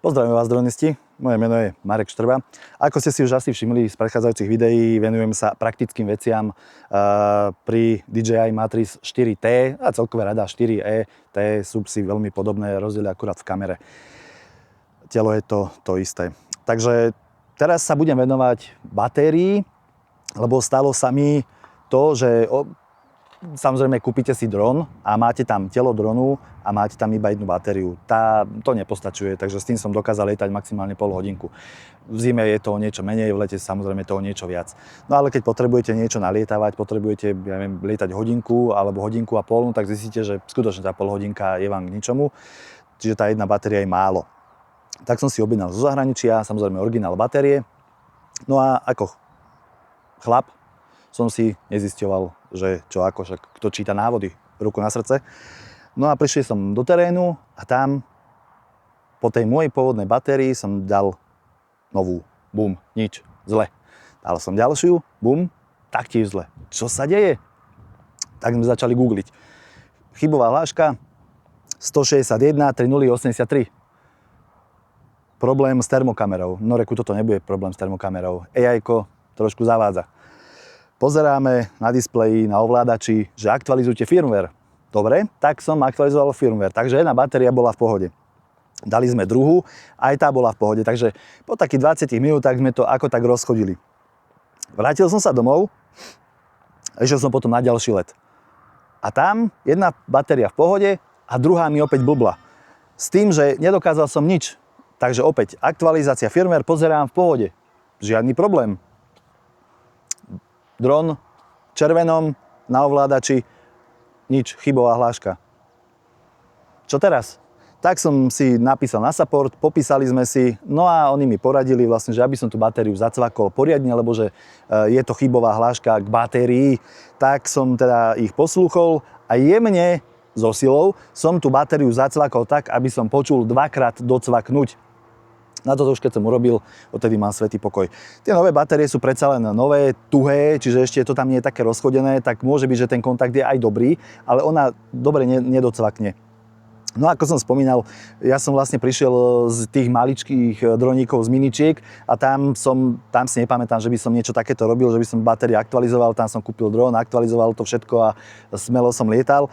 Pozdravujem vás, dronisti. Moje meno je Marek Štrba. Ako ste si už asi všimli z predchádzajúcich videí, venujem sa praktickým veciam pri DJI Matrix 4T a celkové rada 4E. T sú si veľmi podobné, rozdiely akurát v kamere. Telo je to isté. Takže teraz sa budem venovať batérii, lebo stalo sa mi to, že samozrejme kúpite si dron a máte tam telo dronu a máte tam iba jednu batériu. To nepostačuje, takže s tým som dokázal lietať maximálne pol hodinku. V zime je to o niečo menej, v lete samozrejme to o niečo viac. No ale keď potrebujete niečo nalietavať, potrebujete lietať hodinku alebo hodinku a pol, tak zistíte, že skutočne tá pol hodinka je vám k ničomu, čiže tá jedna batéria je málo. Tak som si objednal zo zahraničia, samozrejme originál batérie. No a ako chlap som si nezisťoval, že čo ako, však kto číta návody, ruku na srdce. No a prišiel som do terénu a tam po tej mojej pôvodnej batérii som dal novú. Bum, nič, zle. Dal som ďalšiu, bum, taktiež zle. Čo sa deje? Tak sme začali googliť. Chybová hláška 161 3083. Problém s termokamerou. No reku, toto nebude problém s termokamerou. AI-ko trošku zavádza. Pozeráme na displeji, na ovládači, že aktualizujte firmware. Dobre, tak som aktualizoval firmware, takže jedna batéria bola v pohode. Dali sme druhú, aj tá bola v pohode, takže po takých 20 minútach sme to ako tak rozchodili. Vrátil som sa domov, išiel som potom na ďalší let. A tam jedna batéria v pohode a druhá mi opäť blbla. S tým, že nedokázal som nič. Takže opäť aktualizácia firmware, pozerám v pohode. Žiadny problém. Dron v červenom, na ovládači, nič, chybová hláška. Čo teraz? Tak som si napísal na support, popísali sme si, no a oni mi poradili vlastne, že aby som tú batériu zacvakol poriadne, lebo že je to chybová hláška k batérii, tak som teda ich poslúchol a jemne so silou som tú batériu zacvakol tak, aby som počul dvakrát docvaknúť. Na toto už keď som urobil, odtedy mám svätý pokoj. Tie nové batérie sú predsa len nové, tuhé, čiže ešte to tam nie je také rozchodené, tak môže byť, že ten kontakt je aj dobrý, ale ona dobre nedocvakne. No ako som spomínal, ja som vlastne prišiel z tých maličkých droníkov z miničiek a tam si nepamätám, že by som niečo takéto robil, že by som batérie aktualizoval, tam som kúpil dron, aktualizoval to všetko a smelo som lietal.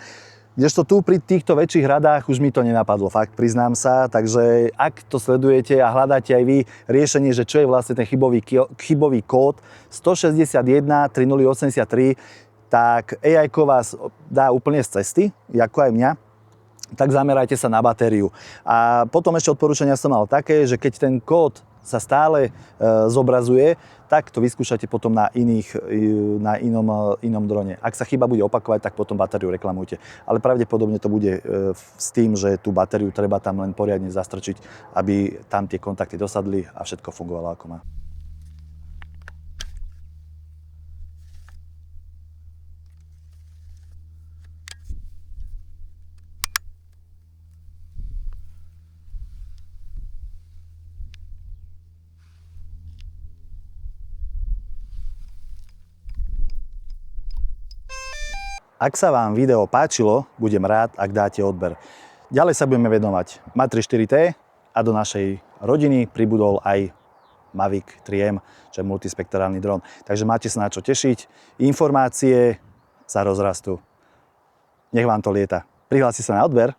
Kdežto tu pri týchto väčších radách už mi to nenapadlo, fakt priznám sa, takže ak to sledujete a hľadáte aj vy riešenie, že čo je vlastne ten chybový kód 161 3083, tak AI-ko vás dá úplne z cesty, ako aj mňa, tak zamerajte sa na batériu. A potom ešte odporúčania som mal také, že keď ten kód sa stále zobrazuje, tak to vyskúšajte potom na inom drone. Ak sa chyba bude opakovať, tak potom batériu reklamujte. Ale pravdepodobne to bude s tým, že tú batériu treba tam len poriadne zastrčiť, aby tam tie kontakty dosadli a všetko fungovalo ako má. Ak sa vám video páčilo, budem rád, ak dáte odber. Ďalej sa budeme venovať Matrix 4T a do našej rodiny pribudol aj Mavic 3M, čo je multispektrálny dron. Takže máte sa na čo tešiť. Informácie sa rozrastú. Nech vám to lieta. Prihláste sa na odber.